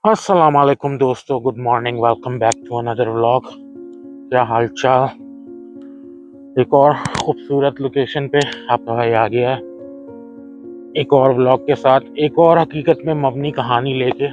अस्सलाम वालेकुम दोस्तों, good morning, welcome back to another vlog. क्या हाल चाल। एक और खूबसूरत लोकेशन पे आपका भाई आ गया है, एक और व्लॉग के साथ, एक और हकीकत में मबनी कहानी लेके।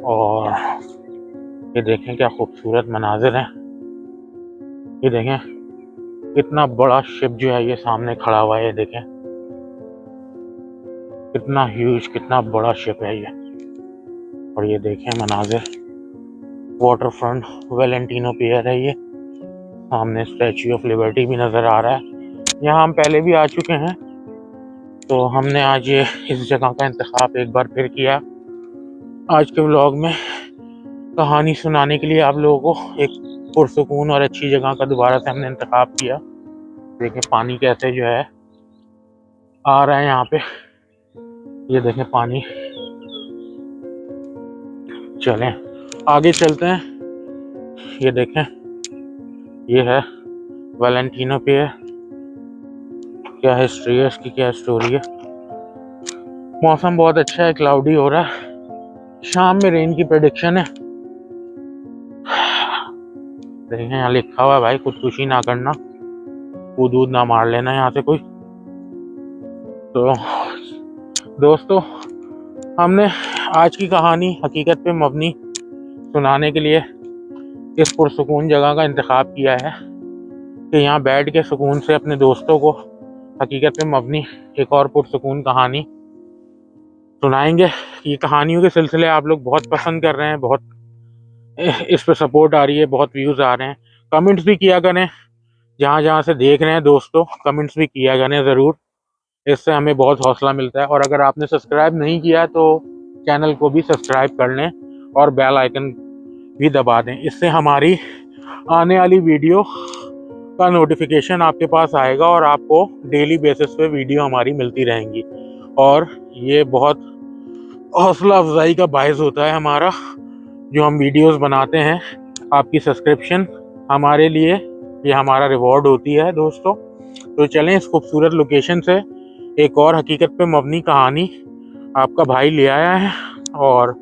और ये देखें क्या खूबसूरत मनाजिर हैं। ये देखें कितना बड़ा शिप जो है ये सामने खड़ा हुआ है। ये देखें कितना ह्यूज, कितना बड़ा शिप है ये। और ये देखें मनाजिर, वाटर फ्रंट वेलेंटिनो पियर है ये। सामने स्टैच्यू ऑफ लिबर्टी भी नज़र आ रहा है। यहाँ हम पहले भी आ चुके हैं, तो हमने आज ये इस जगह का इंतखाब एक बार फिर किया आज के व्लॉग में, कहानी सुनाने के लिए आप लोगों को। एक पुरसुकून और अच्छी जगह का दोबारा से हमने इंतखाब किया। देखें पानी कैसे जो है आ रहा है यहाँ पे। ये देखें पानी। चलें आगे चलते हैं। ये देखें ये है वेलेंटिनो पे। क्या हिस्ट्री है इसकी, क्या स्टोरी है। मौसम बहुत अच्छा है, क्लाउडी हो रहा है, शाम में रेन की प्रेडिक्शन है। देखें यहाँ लिखा हुआ है भाई, खुदकुशी ना करना, कूद ना मार लेना यहाँ से कोई। तो दोस्तों, हमने आज की कहानी हकीकत पे मबनी सुनाने के लिए इस पुरसुकून जगह का इंतखाब किया है कि यहाँ बैठ के सुकून से अपने दोस्तों को हकीकत पे मबनी एक और पुरसुकून कहानी सुनाएंगे। ये कहानियों के सिलसिले आप लोग बहुत पसंद कर रहे हैं, बहुत इस पर सपोर्ट आ रही है, बहुत व्यूज़ आ रहे हैं। कमेंट्स भी किया करें, जहाँ जहाँ से देख रहे हैं दोस्तों, कमेंट्स भी किया करें ज़रूर। इससे हमें बहुत हौसला मिलता है। और अगर आपने सब्सक्राइब नहीं किया तो चैनल को भी सब्सक्राइब कर लें और बेल आइकन भी दबा दें। इससे हमारी आने वाली वीडियो का नोटिफिकेशन आपके पास आएगा और आपको डेली बेसिस पे वीडियो हमारी मिलती रहेंगी। और ये बहुत हौसला अफजाई का बायस होता है हमारा, जो हम वीडियोस बनाते हैं। आपकी सब्सक्रिप्शन हमारे लिए ये हमारा रिवॉर्ड होती है दोस्तों। तो चलें इस खूबसूरत लोकेशन से एक और हकीकत पे मबनी कहानी आपका भाई ले आया है, और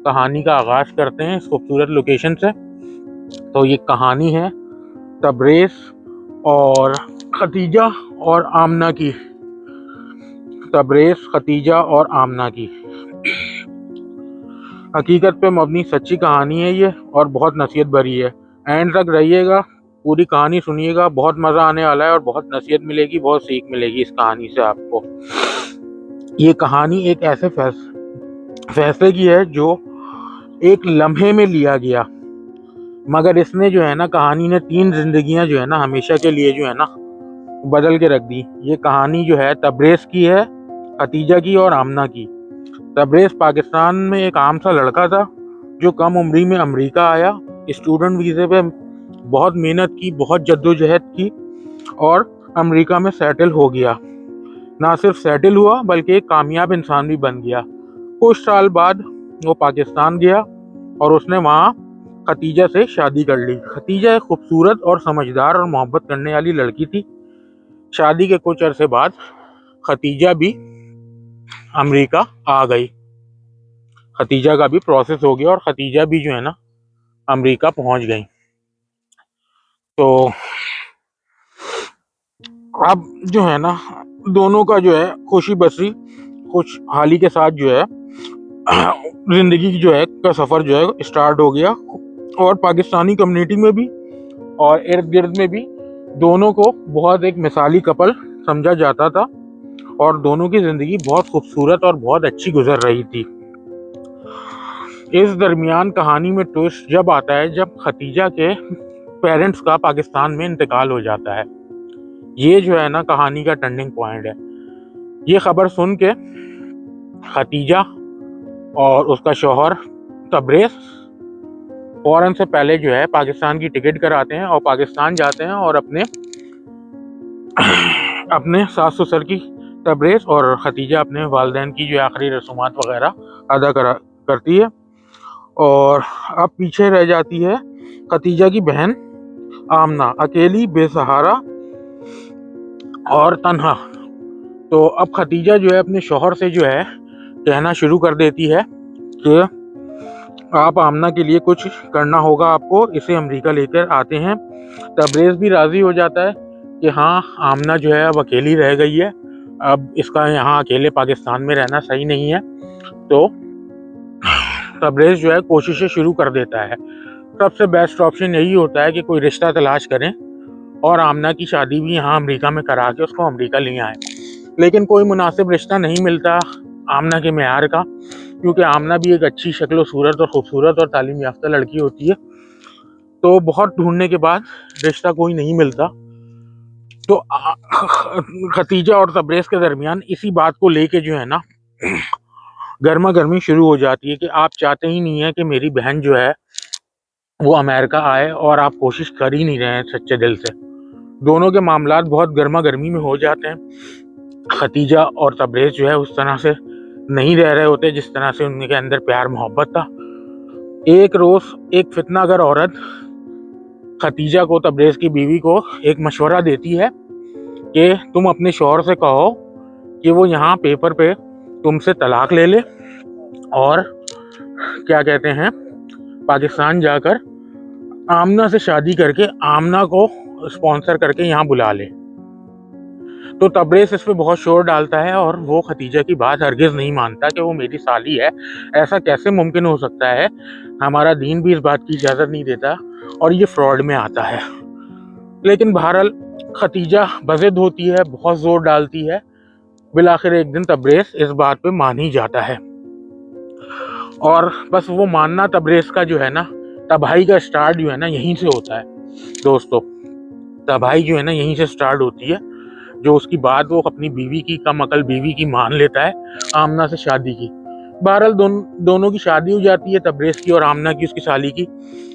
कहानी का आगाज़ करते हैं इस खूबसूरत लोकेशन से। तो ये कहानी है तबरेज़ और खतीजा और आमना की। तबरेज़, खतीजा और आमना की हकीकत पे मबनी सच्ची कहानी है ये, और बहुत नसीहत भरी है। एंड तक रहिएगा, पूरी कहानी सुनिएगा, बहुत मज़ा आने वाला है और बहुत नसीहत मिलेगी, बहुत सीख मिलेगी इस कहानी से आपको। ये कहानी एक ऐसे फैसले की है जो एक लम्हे में लिया गया, मगर इसने जो है ना, कहानी ने 3 जिंदगियां जो है ना हमेशा के लिए जो है ना बदल के रख दी। ये कहानी जो है तबरेज़ की है, खतीजा की और आमना की। तबरेज़ पाकिस्तान में एक आम सा लड़का था जो कम उम्री में अमेरिका आया, स्टूडेंट वीज़े पे बहुत मेहनत की, बहुत जद्दोजहद की और अमेरिका में सेटल हो गया। ना सिर्फ सेटल हुआ बल्कि एक कामयाब इंसान भी बन गया। कुछ साल बाद वो पाकिस्तान गया और उसने वहाँ खतीजा से शादी कर ली। खतीजा एक खूबसूरत और समझदार और मोहब्बत करने वाली लड़की थी। शादी के कुछ अरसे बाद खतीजा भी अमेरिका आ गई। खतीजा का भी प्रोसेस हो गया और खतीजा भी जो है ना अमेरिका पहुंच गई। तो अब जो है ना दोनों का जो है खुशी बसी खुशहाली के साथ जो है जिंदगी जो है का सफर जो है स्टार्ट हो गया। और पाकिस्तानी कम्युनिटी में भी और इर्द गिर्द में भी दोनों को बहुत एक मिसाली कपल समझा जाता था, और दोनों की जिंदगी बहुत खूबसूरत और बहुत अच्छी गुजर रही थी। इस दरमियान कहानी में ट्विस्ट जब आता है जब खतीजा के पेरेंट्स का पाकिस्तान में इंतकाल हो जाता है। ये जो है ना कहानी का टर्निंग पॉइंट है। ये खबर सुन के खतीजा और उसका शौहर तबरेज़ फौरन से पहले जो है पाकिस्तान की टिकट कराते हैं और पाकिस्तान जाते हैं और अपने सास ससुर की, तबरेज़ और खतीजा अपने वालिदैन की जो आखिरी रसूमात वगैरह अदा करती है। और अब पीछे रह जाती है खतीजा की बहन आमना, अकेली, बेसहारा और तन्हा। तो अब खतीजा जो है अपने शौहर से जो है कहना शुरू कर देती है कि आप आमना के लिए कुछ करना होगा आपको, इसे अमेरिका लेकर आते हैं। तबरेज़ भी राज़ी हो जाता है कि हाँ, आमना जो है अब अकेली रह गई है, अब इसका यहाँ अकेले पाकिस्तान में रहना सही नहीं है। तो तबरेज़ जो है कोशिशें शुरू कर देता है। सबसे बेस्ट ऑप्शन यही होता है कि कोई रिश्ता तलाश करें और आमना की शादी भी यहाँ अमेरिका में करा के उसको अमेरिका ले आएँ। लेकिन कोई मुनासिब रिश्ता नहीं मिलता आमना के मेयार का, क्योंकि आमना भी एक अच्छी शक्ल सूरत और ख़ूबसूरत और तालीम याफ्ता लड़की होती है। तो बहुत ढूंढने के बाद रिश्ता कोई नहीं मिलता। तो खतीजा और तबरेज़ के दरमियान इसी बात को लेके जो है ना गर्मा गर्मी शुरू हो जाती है कि आप चाहते ही नहीं है कि मेरी बहन जो है वो अमेरिका आए, और आप कोशिश कर ही नहीं रहे हैं सच्चे दिल से। दोनों के मामलात बहुत गर्मा गर्मी में हो जाते हैं। खतीजा और तबरेज़ जो है उस तरह से नहीं रह रहे होते जिस तरह से उनके अंदर प्यार मोहब्बत था। एक रोज़ एक फितनागर औरत खतीजा को, तबरेज़ की बीवी को, एक मशवरा देती है कि तुम अपने शौहर से कहो कि वो यहाँ पेपर पे तुमसे तलाक ले ले और क्या कहते हैं पाकिस्तान जाकर आमना से शादी करके आमना को स्पॉन्सर करके यहाँ बुला ले। तो तबरेज़ इस पे बहुत शोर डालता है और वो खतीजा की बात हरगिज़ नहीं मानता कि वो मेरी साली है, ऐसा कैसे मुमकिन हो सकता है, हमारा दीन भी इस बात की इजाज़त नहीं देता, और ये फ्रॉड में आता है। लेकिन बहरहाल खतीजा बज़िद होती है, बहुत ज़ोर डालती है। बिलाखिर एक दिन तबरेज़ इस बात पे मान ही जाता है, और बस वो मानना तबरेज़ का जो है ना, तबाही का स्टार्ट जो है ना यहीं से होता है दोस्तों। तबाही जो है ना यहीं से स्टार्ट होती है, जो उसकी बात वो अपनी बीवी की, कम अकल बीवी की मान लेता है आमना से शादी की। बहरहाल दोनों की शादी हो जाती है, तबरेज़ की और आमना की, उसकी साली की।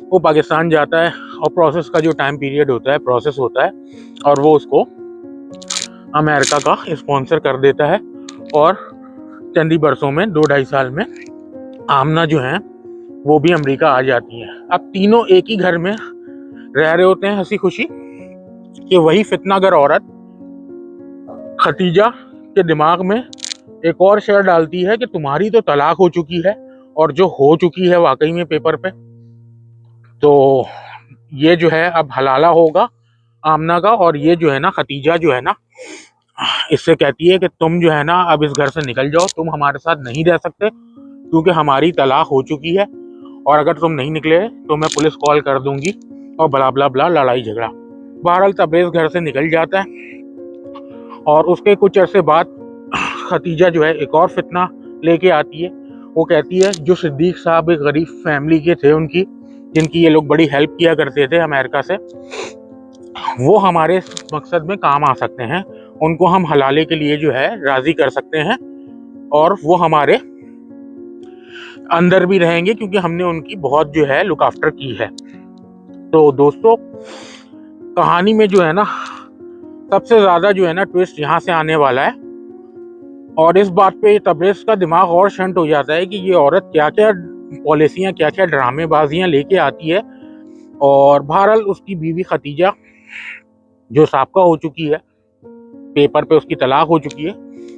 वो पाकिस्तान जाता है और प्रोसेस का जो टाइम पीरियड होता है, प्रोसेस होता है, और वो उसको अमेरिका का स्पॉन्सर कर देता है। और चंद ही बरसों में, 2-2.5 साल में, आमना जो है वो भी अमेरिका आ जाती है। अब तीनों एक ही घर में रह रहे होते हैं हंसी खुशी, कि वही फितनागर औरत खतीजा के दिमाग में एक और शेयर डालती है कि तुम्हारी तो तलाक हो चुकी है, और जो हो चुकी है वाकई में पेपर पे, तो ये जो है अब हलाला होगा आमना का। और ये जो है ना खतीजा जो है ना इससे कहती है कि तुम जो है ना अब इस घर से निकल जाओ, तुम हमारे साथ नहीं रह सकते क्योंकि हमारी तलाक हो चुकी है, और अगर तुम नहीं निकले तो मैं पुलिस कॉल कर दूंगी, और बला बला बला लड़ाई झगड़ा। बहरहाल तबरेज़ घर से निकल जाता है, और उसके कुछ अरसे बाद खतीजा जो है एक और फितना लेके आती है। वो कहती है जो सिद्दीक साहब एक गरीब फैमिली के थे उनकी, जिनकी ये लोग बड़ी हेल्प किया करते थे अमेरिका से, वो हमारे मकसद में काम आ सकते हैं, उनको हम हलाले के लिए जो है राज़ी कर सकते हैं, और वो हमारे अंदर भी रहेंगे क्योंकि हमने उनकी बहुत जो है लुक आफ्टर की है। तो दोस्तों कहानी में जो है ना सबसे ज़्यादा जो है ना ट्विस्ट यहाँ से आने वाला है, और इस बात पे तबरेज़ का दिमाग और शंट हो जाता है कि ये औरत क्या क्या पॉलिसियाँ, क्या क्या ड्रामेबाजियाँ लेके आती है। और बहरहाल उसकी बीवी खतीजा जो साबका हो चुकी है, पेपर पे उसकी तलाक हो चुकी है,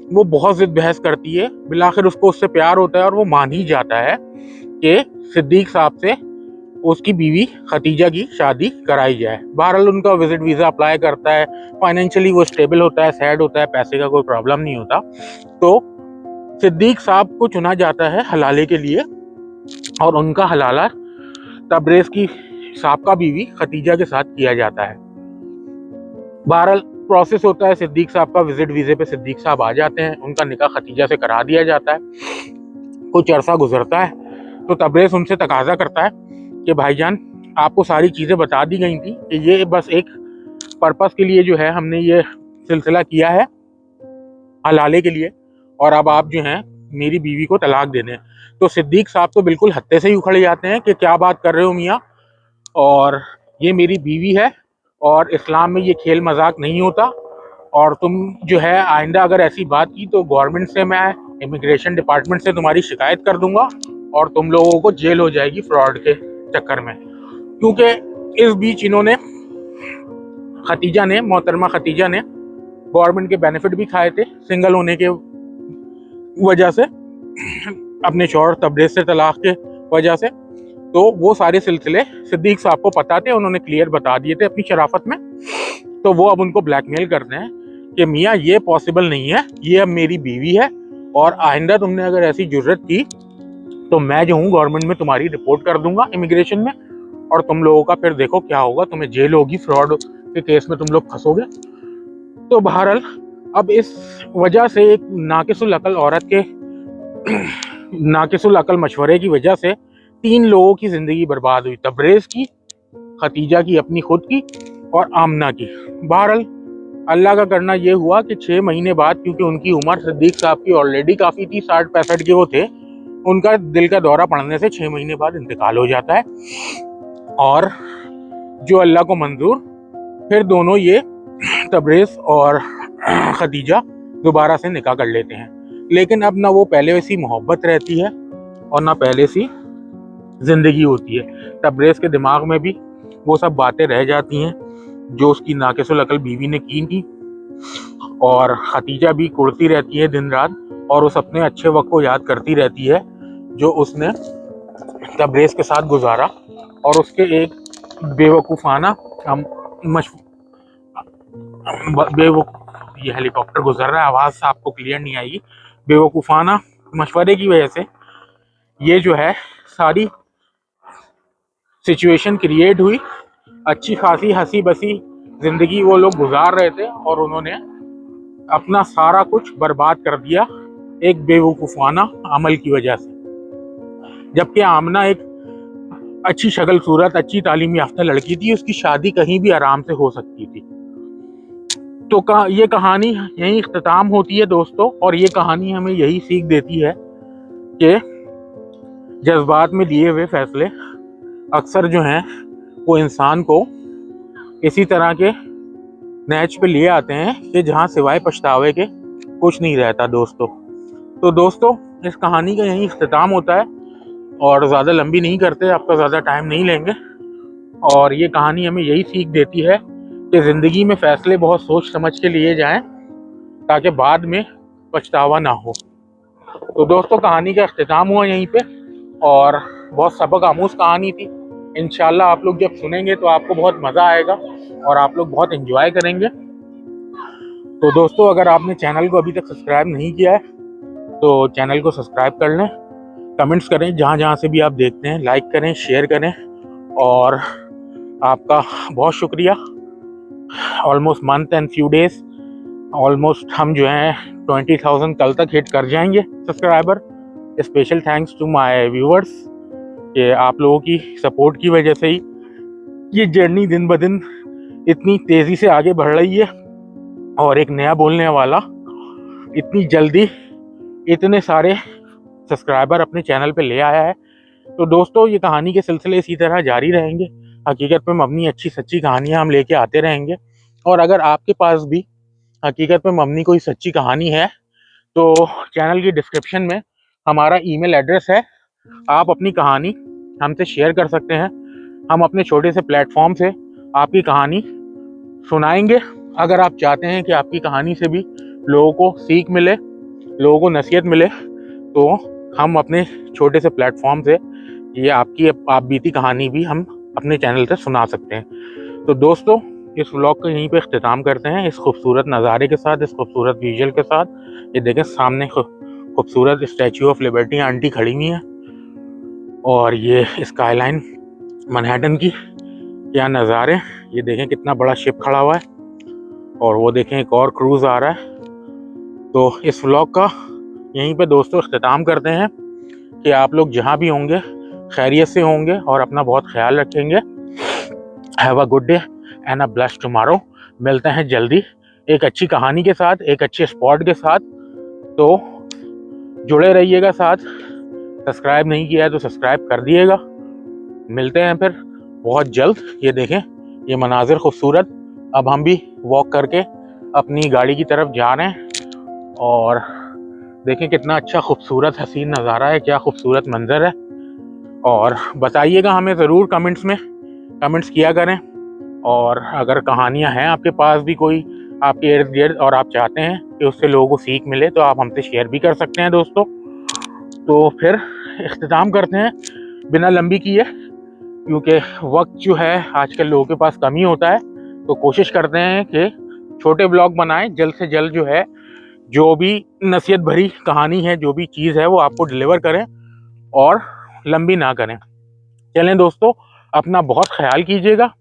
वो बहुत ज़िद बहस करती है। बिलाखिर उसको उससे प्यार होता है और वो मान ही जाता है कि सिद्दीक साहब से उसकी बीवी खतीजा की शादी कराई जाए। बहरहाल उनका विजिट वीज़ा अप्लाई करता है, फाइनेंशियली वो स्टेबल होता है, सेट होता है, पैसे का कोई प्रॉब्लम नहीं होता। तो सिद्दीक साहब को चुना जाता है हलाले के लिए, और उनका हलाला तबरेज़ की साबका बीवी खतीजा के साथ किया जाता है। बहरहाल प्रोसेस होता है, सिद्दीक साहब का विजिट वीज़े पे सिद्दीक साहब आ जाते हैं, उनका निकाह खतीजा से करा दिया जाता है। कुछ अरसा गुजरता है तो तबरेज़ उनसे तकाजा करता है कि भाईजान आपको सारी चीज़ें बता दी गई थी कि ये बस एक पर्पस के लिए जो है हमने ये सिलसिला किया है हलाले के लिए, और अब आप जो हैं मेरी बीवी को तलाक दे दें। तो सिद्दीक साहब तो बिल्कुल हत्थे से ही उखड़ जाते हैं कि क्या बात कर रहे हो मियाँ, और ये मेरी बीवी है, और इस्लाम में ये खेल मजाक नहीं होता, और तुम जो है आइंदा अगर ऐसी बात की तो गवर्नमेंट से, मैं इमिग्रेशन डिपार्टमेंट से तुम्हारी शिकायत कर दूंगा, और तुम लोगों को जेल हो जाएगी फ्रॉड के चक्कर में। क्योंकि इस बीच इन्होंने खतीजा ने, मोहतरमा खतीजा ने गवर्नमेंट के बेनिफिट भी खाए थे सिंगल होने के वजह से, अपने शौहर तबरेज़ से तलाक के वजह से। तो वो सारे सिलसिले सिद्दीक साहब को पता थे, उन्होंने क्लियर बता दिए थे अपनी शराफत में। तो वो अब उनको ब्लैकमेल करते हैं कि मियाँ ये पॉसिबल नहीं है, ये अब मेरी बीवी है और आइंदा तुमने अगर ऐसी जुर्रत की तो मैं जो हूँ गवर्नमेंट में तुम्हारी रिपोर्ट कर दूंगा इमिग्रेशन में, और तुम लोगों का फिर देखो क्या होगा, तुम्हें जेल होगी, फ्रॉड के केस में तुम लोग फंसोगे। तो बहरहाल अब इस वजह से एक नाकिसुल अकल औरत के नाकिसुल अकल मशवरे की वजह से 3 लोगों की जिंदगी बर्बाद हुई, तबरेज की, खतीजा की अपनी खुद की, और आमना की। बहरहाल अल्लाह का करना ये हुआ कि 6 महीने बाद, क्योंकि उनकी उम्र सिद्दीक साहब की ऑलरेडी काफ़ी थी, 60-65 के वो थे, उनका दिल का दौरा पड़ने से 6 महीने बाद इंतकाल हो जाता है। और जो अल्लाह को मंजूर, फिर दोनों ये तबरेज और खदीजा दोबारा से निकाह कर लेते हैं। लेकिन अब ना वो पहले वैसी मोहब्बत रहती है और ना पहले सी ज़िंदगी होती है। तबरेज के दिमाग में भी वो सब बातें रह जाती हैं जो उसकी नाकिसुल अकल बीवी ने की थी, और खतीजा भी कुड़ती रहती है दिन रात, और उस अपने अच्छे वक्त को याद करती रहती है जो उसने तबरेज के साथ गुजारा, और उसके एक बेवकूफ़ाना ये हेलीकॉप्टर गुजर रहा है, आवाज़ आपको क्लियर नहीं आएगी, बेवकूफ़ाना मशवरे की वजह से ये जो है सारी सिचुएशन क्रिएट हुई। अच्छी खासी हंसी बसी ज़िंदगी वो लोग गुजार रहे थे और उन्होंने अपना सारा कुछ बर्बाद कर दिया एक बेवकूफ़ाना अमल की वजह से। जबकि आमना एक अच्छी शक्ल सूरत, अच्छी तालीम याफ्ता लड़की थी, उसकी शादी कहीं भी आराम से हो सकती थी। तो ये कहानी यहीं इख्तिताम होती है दोस्तों, और ये कहानी हमें यही सीख देती है कि जज्बात में लिए हुए फैसले अक्सर जो हैं वो इंसान को इसी तरह के नहज पे लिए आते हैं कि जहाँ सिवाय पछतावे के कुछ नहीं रहता दोस्तों। तो दोस्तों इस कहानी का यहीं इख्तिताम होता है, और ज़्यादा लंबी नहीं करते, आपका ज़्यादा टाइम नहीं लेंगे। और ये कहानी हमें यही सीख देती है कि ज़िंदगी में फ़ैसले बहुत सोच समझ के लिए जाएं ताकि बाद में पछतावा ना हो। तो दोस्तों कहानी का इख्तिताम हुआ यहीं पे, और बहुत सबक आमूज़ कहानी थी। इंशाल्लाह आप लोग जब सुनेंगे तो आपको बहुत मज़ा आएगा और आप लोग बहुत एंजॉय करेंगे। तो दोस्तों अगर आपने चैनल को अभी तक सब्सक्राइब नहीं किया है तो चैनल को सब्सक्राइब कर लें, कमेंट्स करें जहाँ जहाँ से भी आप देखते हैं, लाइक करें, शेयर करें, और आपका बहुत शुक्रिया। Almost month and few days, almost हम जो हैं 20,000 कल तक हिट कर जाएंगे subscriber. Special thanks to my viewers कि आप लोगों की सपोर्ट की वजह से ही ये जर्नी दिन ब दिन इतनी तेज़ी से आगे बढ़ रही है, और एक नया बोलने वाला इतनी जल्दी इतने सारे सब्सक्राइबर अपने चैनल पे ले आया है। तो दोस्तों ये कहानी के सिलसिले इसी तरह जारी रहेंगे। हकीकत पे मबनी अच्छी सच्ची कहानियाँ हम लेके आते रहेंगे, और अगर आपके पास भी हकीकत पे मबनी कोई सच्ची कहानी है तो चैनल की डिस्क्रिप्शन में हमारा ईमेल एड्रेस है, आप अपनी कहानी हमसे शेयर कर सकते हैं। हम अपने छोटे से प्लेटफॉर्म से आपकी कहानी सुनाएंगे। अगर आप चाहते हैं कि आपकी कहानी से भी लोगों को सीख मिले, लोगों को नसीहत मिले, तो हम अपने छोटे से प्लेटफॉर्म से ये आपकी आप बीती कहानी भी हम अपने चैनल से सुना सकते हैं। तो दोस्तों इस व्लॉग को यहीं पे इख्तिताम करते हैं इस खूबसूरत नज़ारे के साथ, इस खूबसूरत विजुअल के साथ। ये देखें सामने खूबसूरत स्टैचू ऑफ लिबर्टी आंटी खड़ी हुई है, और ये स्काईलाइन मैनहट्टन की क्या नज़ारे। ये देखें कितना बड़ा शिप खड़ा हुआ है, और वो देखें एक और क्रूज़ आ रहा है। तो इस व्लॉग का यहीं पे दोस्तों इख्तिताम करते हैं कि आप लोग जहाँ भी होंगे खैरियत से होंगे और अपना बहुत ख्याल रखेंगे। Have a good day and a blessed tomorrow. मिलते हैं जल्दी एक अच्छी कहानी के साथ, एक अच्छे स्पॉट के साथ। तो जुड़े रहिएगा साथ, सब्सक्राइब नहीं किया है तो सब्सक्राइब कर दिएगा। मिलते हैं फिर बहुत जल्द। ये देखें ये मनाजिर खूबसूरत। अब हम भी वॉक करके अपनी गाड़ी की तरफ जा रहे हैं, और देखें कितना अच्छा खूबसूरत हसीन नज़ारा है, क्या खूबसूरत मंजर है। और बताइएगा हमें ज़रूर कमेंट्स में, कमेंट्स किया करें। और अगर कहानियाँ हैं आपके पास भी कोई आपके इर्द गिर्द और आप चाहते हैं कि उससे लोगों को सीख मिले तो आप हमसे शेयर भी कर सकते हैं दोस्तों। तो फिर इख्तिताम करते हैं बिना लंबी किए, क्योंकि वक्त जो है आजकल लोगों के पास कम ही होता है। तो कोशिश करते हैं कि छोटे ब्लॉग बनाएं, जल्द से जल्द जो है जो भी नसीहत भरी कहानी है, जो भी चीज़ है वो आपको डिलीवर करें और लंबी ना करें। चलें दोस्तों, अपना बहुत ख्याल कीजिएगा।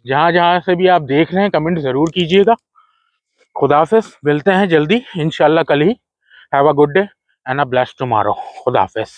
जहाँ जहाँ से भी आप देख रहे हैं कमेंट ज़रूर कीजिएगा। खुदा हाफिज़, मिलते हैं जल्दी इंशाल्लाह कल ही। Have a good day and a blessed tomorrow. खुदा हाफिज़।